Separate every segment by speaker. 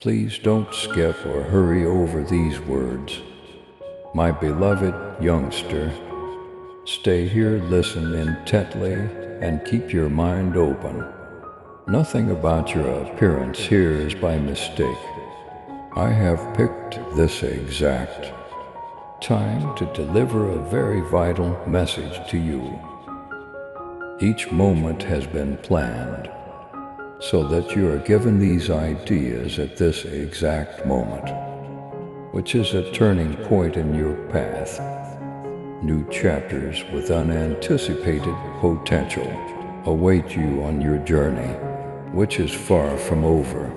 Speaker 1: Please don't skip or hurry over these words. My beloved youngster, stay here, listen intently, and keep your mind open. Nothing about your appearance here is by mistake. I have picked this exact time to deliver a very vital message to you. Each moment has been planned so that you are given these ideas at this exact moment, which is a turning point in your path. New chapters with unanticipated potential await you on your journey, which is far from over.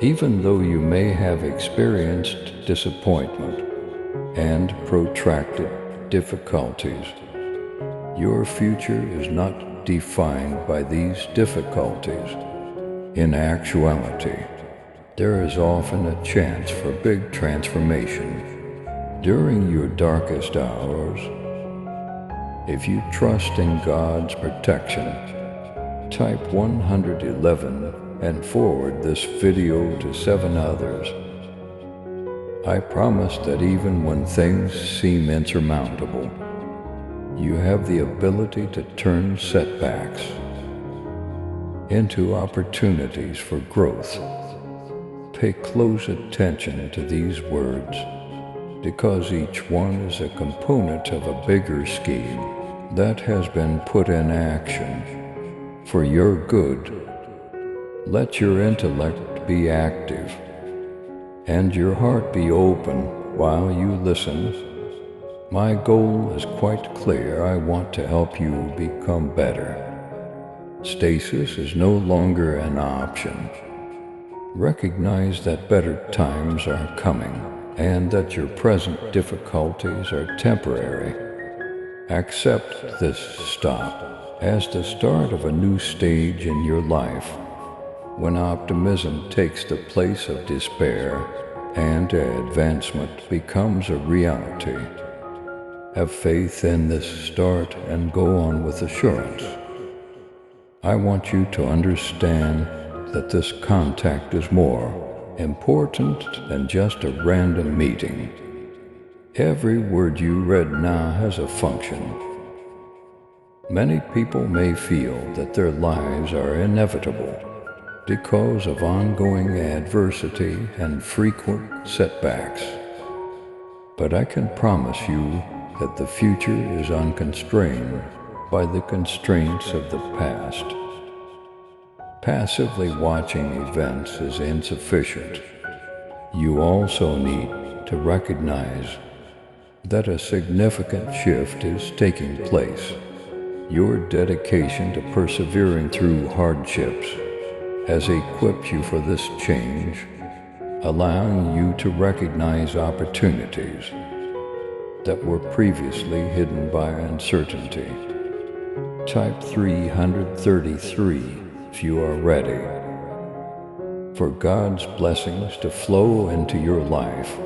Speaker 1: Even though you may have experienced disappointment and protracted difficulties, your future is not defined by these difficulties. In actuality, there is often a chance for big transformation during your darkest hours. If you trust in God's protection, type 111 and forward this video to 7 others. I promise that even when things seem insurmountable, you have the ability to turn setbacks into opportunities for growth. Pay close attention to these words, because each one is a component of a bigger scheme that has been put in action for your good. Let your intellect be active and your heart be open while you listen. My goal is quite clear. I want to help you become better. Stasis is no longer an option. Recognize that better times are coming and that your present difficulties are temporary. Accept this stop as the start of a new stage in your life, when optimism takes the place of despair and advancement becomes a reality. Have faith in this start and go on with assurance. I want you to understand that this contact is more important than just a random meeting. Every word you read now has a function. Many people may feel that their lives are inevitable because of ongoing adversity and frequent setbacks. But I can promise you that the future is unconstrained by the constraints of the past. Passively watching events is insufficient. You also need to recognize that a significant shift is taking place. Your dedication to persevering through hardships has equipped you for this change, allowing you to recognize opportunities that were previously hidden by uncertainty. Type 333 if you are ready for God's blessings to flow into your life.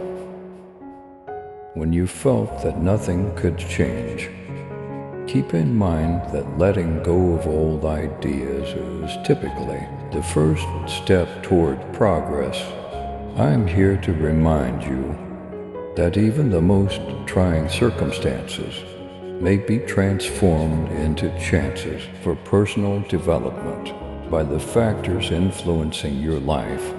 Speaker 1: When you felt that nothing could change, keep in mind that letting go of old ideas is typically the first step toward progress. I'm here to remind you that even the most trying circumstances may be transformed into chances for personal development by the factors influencing your life.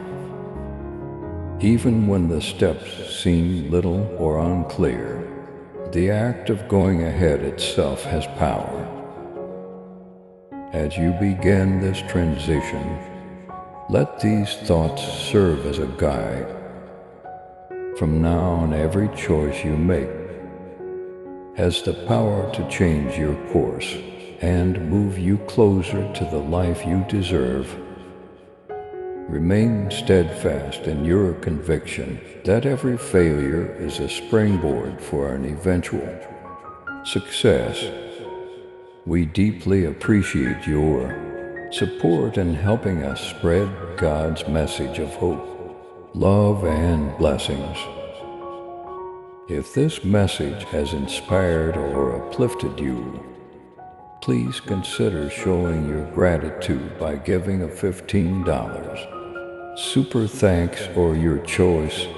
Speaker 1: Even when the steps seem little or unclear, the act of going ahead itself has power. As you begin this transition, let these thoughts serve as a guide. From now on, every choice you make has the power to change your course and move you closer to the life you deserve. Remain steadfast in your conviction that every failure is a springboard for an eventual success. We deeply appreciate your support in helping us spread God's message of hope, love, and blessings. If this message has inspired or uplifted you, please consider showing your gratitude by giving a $15 super thanks or your choice.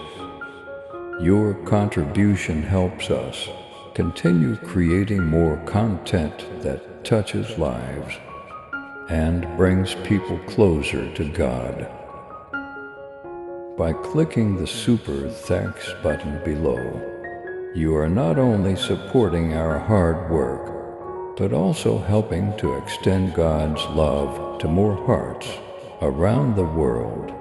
Speaker 1: Your contribution helps us continue creating more content that touches lives and brings people closer to God. By clicking the Super Thanks button below, you are not only supporting our hard work, but also helping to extend God's love to more hearts around the world.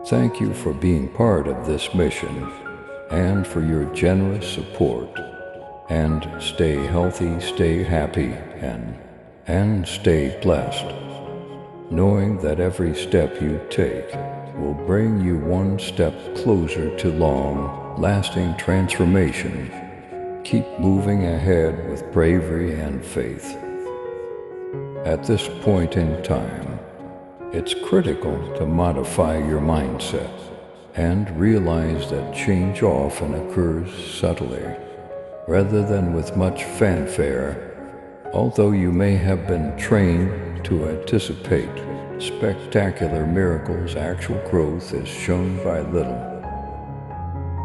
Speaker 1: Thank you for being part of this mission and for your generous support. And stay healthy, stay happy, and stay blessed, knowing that every step you take will bring you one step closer to long-lasting transformation. Keep moving ahead with bravery and faith. At this point in time, it's critical to modify your mindset and realize that change often occurs subtly, rather than with much fanfare. Although you may have been trained to anticipate spectacular miracles, actual growth is shown by little.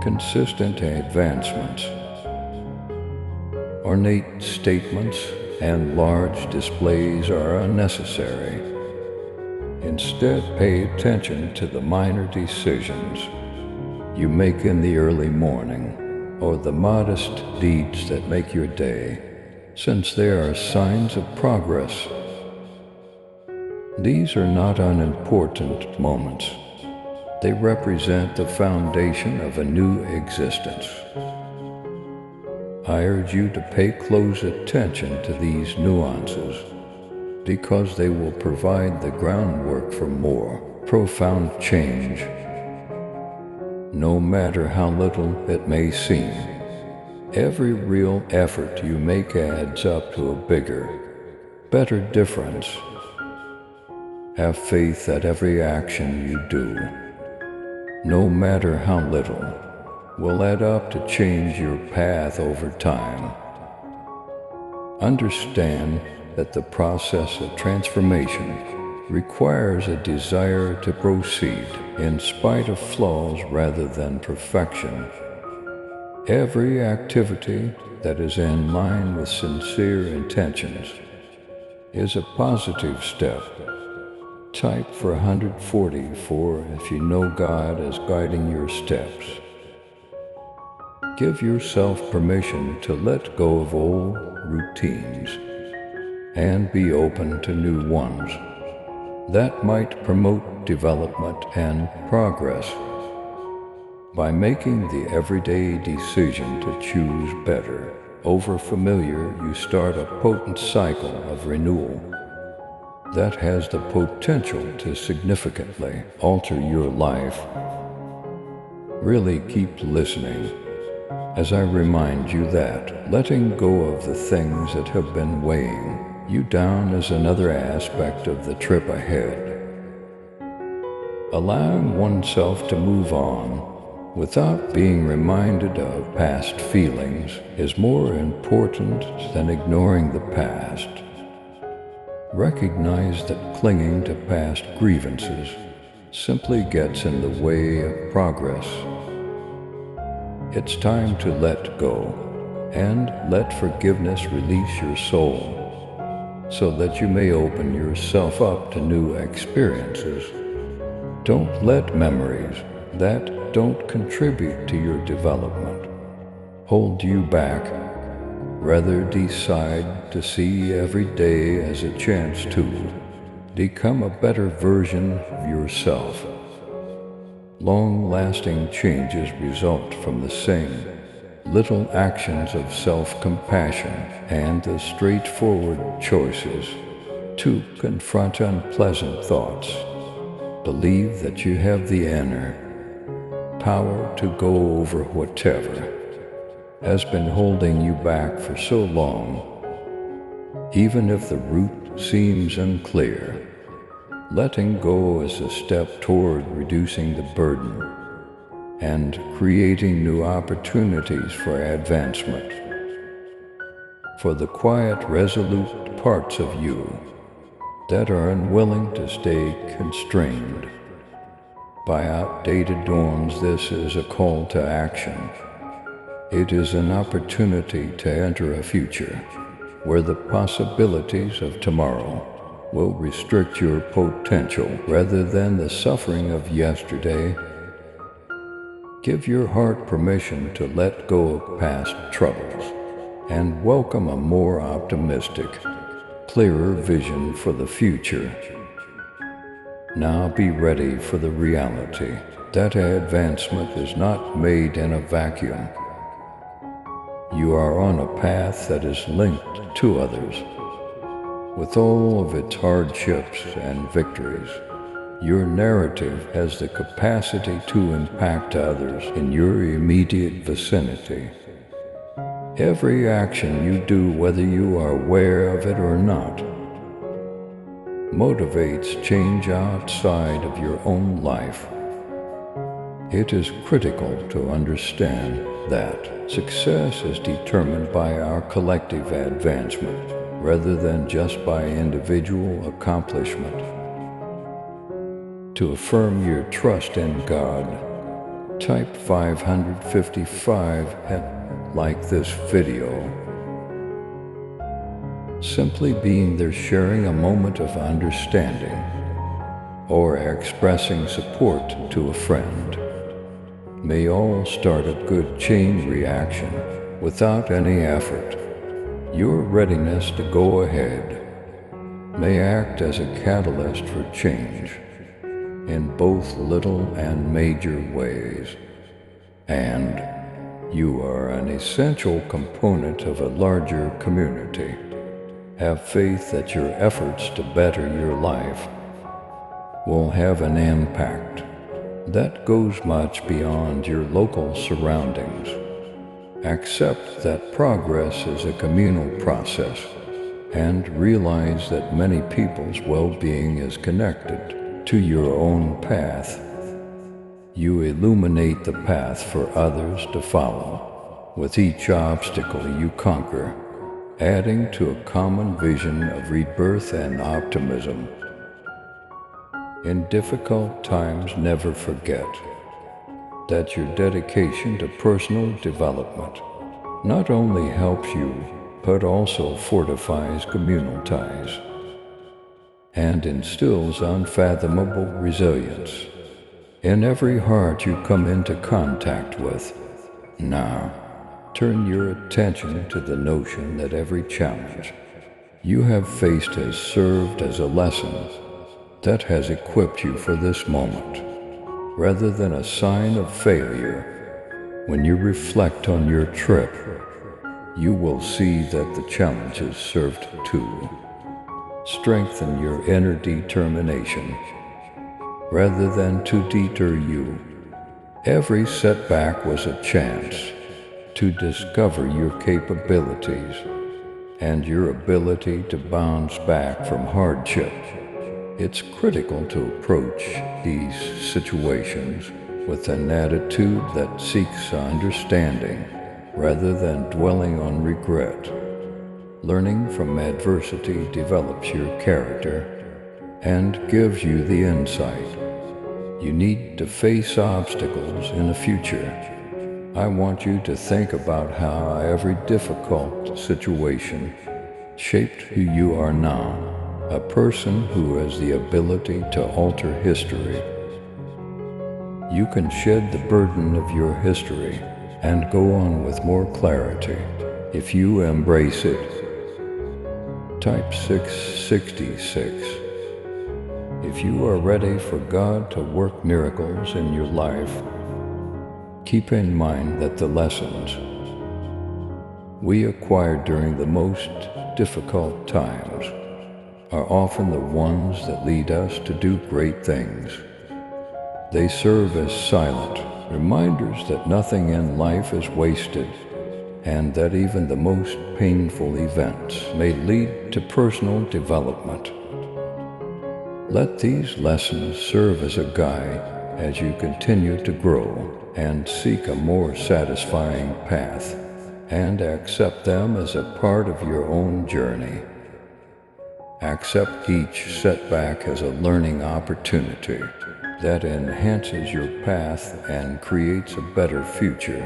Speaker 1: Consistent advancements, ornate statements, and large displays are unnecessary. Instead, pay attention to the minor decisions you make in the early morning, or the modest deeds that make your day, since they are signs of progress. These are not unimportant moments. They represent the foundation of a new existence. I urge you to pay close attention to these nuances, because they will provide the groundwork for more profound change. No matter how little it may seem, every real effort you make adds up to a bigger, better difference. Have faith that every action you do, no matter how little, will add up to change your path over time. Understand that the process of transformation requires a desire to proceed in spite of flaws rather than perfection. Every activity that is in line with sincere intentions is a positive step. Type for 144 if you know God is guiding your steps. Give yourself permission to let go of old routines and be open to new ones that might promote development and progress. By making the everyday decision to choose better over familiar, you start a potent cycle of renewal that has the potential to significantly alter your life. Really keep listening as I remind you that letting go of the things that have been weighing you down is another aspect of the trip ahead. Allowing oneself to move on without being reminded of past feelings is more important than ignoring the past. Recognize that clinging to past grievances simply gets in the way of progress. It's time to let go and let forgiveness release your soul, so that you may open yourself up to new experiences. Don't let memories that don't contribute to your development hold you back. Rather, decide to see every day as a chance to become a better version of yourself. Long-lasting changes result from the same little actions of self-compassion and the straightforward choices to confront unpleasant thoughts. Believe that you have the inner power to go over whatever has been holding you back for so long. Even if the route seems unclear, letting go is a step toward reducing the burden and creating new opportunities for advancement. For the quiet, resolute parts of you that are unwilling to stay constrained, by outdated norms. This is a call to action. It is an opportunity to enter a future where the possibilities of tomorrow will restrict your potential rather than the suffering of yesterday. Give your heart permission to let go of past troubles and welcome a more optimistic, clearer vision for the future. Now be ready for the reality that advancement is not made in a vacuum. You are on a path that is linked to others. With all of its hardships and victories, your narrative has the capacity to impact others in your immediate vicinity. Every action you do, whether you are aware of it or not, motivates change outside of your own life. It is critical to understand that success is determined by our collective advancement rather than just by individual accomplishment. To affirm your trust in God, type 555 and like this video. Simply being there, sharing a moment of understanding, or expressing support to a friend may all start a good chain reaction without any effort. Your readiness to go ahead may act as a catalyst for change in both little and major ways, and you are an essential component of a larger community. Have faith that your efforts to better your life will have an impact that goes much beyond your local surroundings. Accept that progress is a communal process and realize that many people's well-being is connected to your own path. You illuminate the path for others to follow with each obstacle you conquer, adding to a common vision of rebirth and optimism. In difficult times, never forget that your dedication to personal development not only helps you, but also fortifies communal ties and instills unfathomable resilience in every heart you come into contact with. Now, turn your attention to the notion that every challenge you have faced has served as a lesson that has equipped you for this moment, rather than a sign of failure. When you reflect on your trip, you will see that the challenges served to strengthen your inner determination, rather than to deter you. Every setback was a chance to discover your capabilities and your ability to bounce back from hardship. It's critical to approach these situations with an attitude that seeks understanding rather than dwelling on regret. Learning from adversity develops your character and gives you the insight you need to face obstacles in the future. I want you to think about how every difficult situation shaped who you are now. A person who has the ability to alter history. You can shed the burden of your history and go on with more clarity if you embrace it. Type 666. If you are ready for God to work miracles in your life, keep in mind that the lessons we acquired during the most difficult times are often the ones that lead us to do great things. They serve as silent reminders that nothing in life is wasted, and that even the most painful events may lead to personal development. Let these lessons serve as a guide as you continue to grow and seek a more satisfying path, and accept them as a part of your own journey. Accept each setback as a learning opportunity that enhances your path and creates a better future.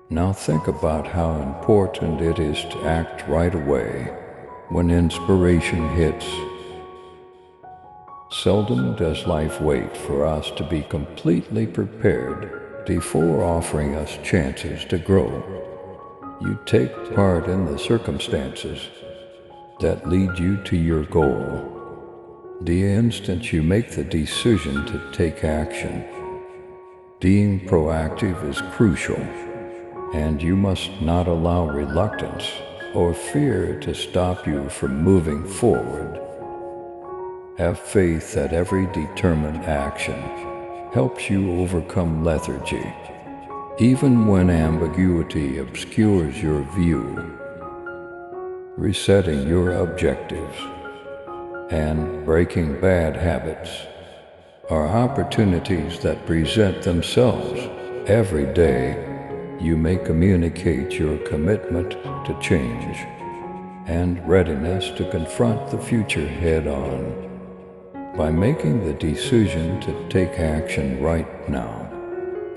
Speaker 1: Now think about how important it is to act right away when inspiration hits. Seldom does life wait for us to be completely prepared before offering us chances to grow. You take part in the circumstances that lead you to your goal. The instant you make the decision to take action, being proactive is crucial, and you must not allow reluctance or fear to stop you from moving forward. Have faith that every determined action helps you overcome lethargy, even when ambiguity obscures your view. Resetting your objectives and breaking bad habits are opportunities that present themselves every day. You may communicate your commitment to change and readiness to confront the future head-on. By making the decision to take action right now,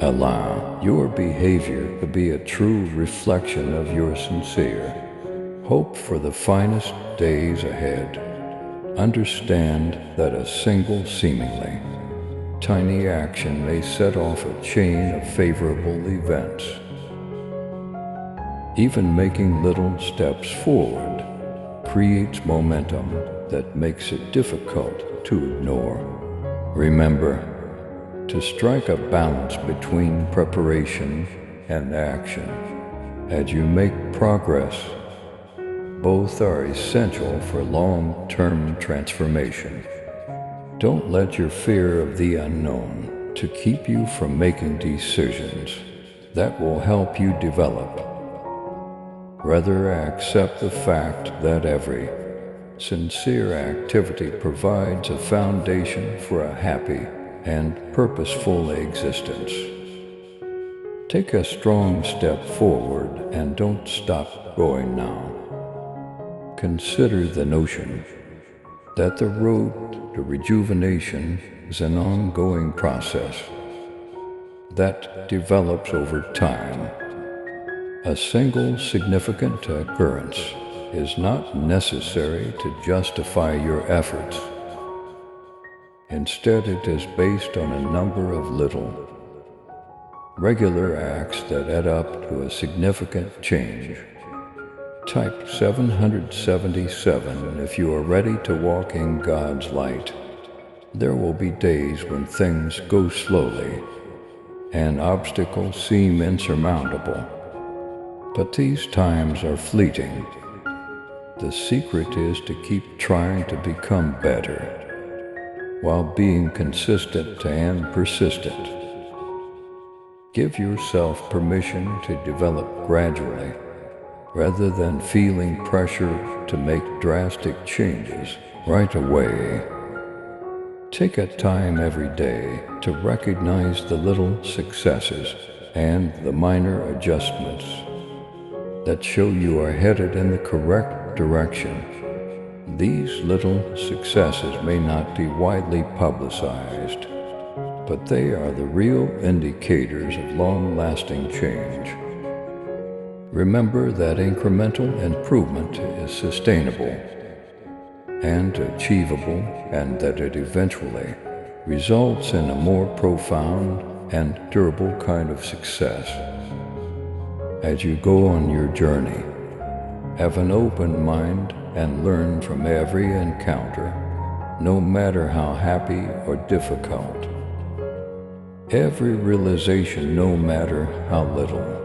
Speaker 1: allow your behavior to be a true reflection of your sincere hope for the finest days ahead. Understand that a single seemingly tiny action may set off a chain of favorable events. Even making little steps forward creates momentum that makes it difficult to ignore. Remember to strike a balance between preparation and action. As you make progress, both are essential for long-term transformation. Don't let your fear of the unknown to keep you from making decisions that will help you develop. Rather, accept the fact that every sincere activity provides a foundation for a happy and purposeful existence. Take a strong step forward and don't stop going now. Consider the notion that the road to rejuvenation is an ongoing process that develops over time. A single significant occurrence is not necessary to justify your efforts. Instead, it is based on a number of little, regular acts that add up to a significant change. Type 777 if you are ready to walk in God's light. There will be days when things go slowly and obstacles seem insurmountable. But these times are fleeting. The secret is to keep trying to become better while being consistent and persistent. Give yourself permission to develop gradually rather than feeling pressure to make drastic changes right away. Take a time every day to recognize the little successes and the minor adjustments that show you are headed in the correct direction. These little successes may not be widely publicized, but they are the real indicators of long-lasting change. Remember that incremental improvement is sustainable and achievable, and that it eventually results in a more profound and durable kind of success. As you go on your journey, have an open mind and learn from every encounter, no matter how happy or difficult. Every realization, no matter how little,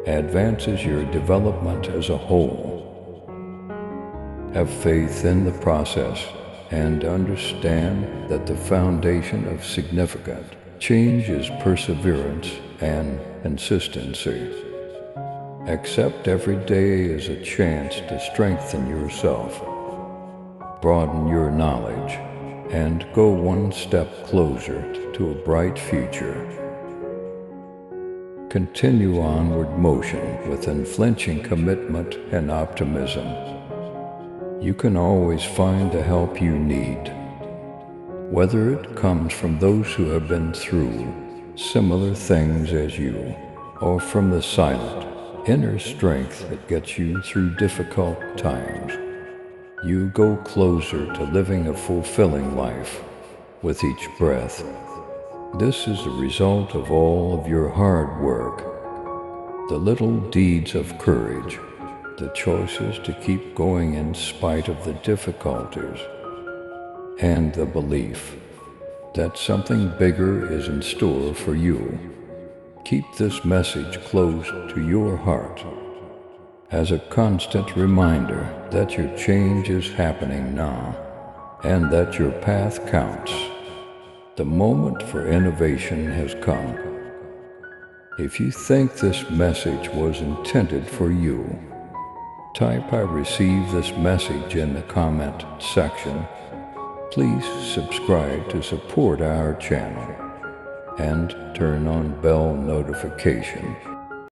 Speaker 1: advances your development as a whole. Have faith in the process and understand that the foundation of significant change is perseverance and consistency. Accept every day as a chance to strengthen yourself, broaden your knowledge, and go one step closer to a bright future. Continue onward motion with unflinching commitment and optimism. You can always find the help you need, whether it comes from those who have been through similar things as you, or from the silent, inner strength that gets you through difficult times. You go closer to living a fulfilling life with each breath. This is the result of all of your hard work, the little deeds of courage, the choices to keep going in spite of the difficulties, and the belief that something bigger is in store for you. Keep this message close to your heart as a constant reminder that your change is happening now and that your path counts. The moment for innovation has come. If you think this message was intended for you, type "I received this message" in the comment section. Please subscribe to support our channel and turn on bell notification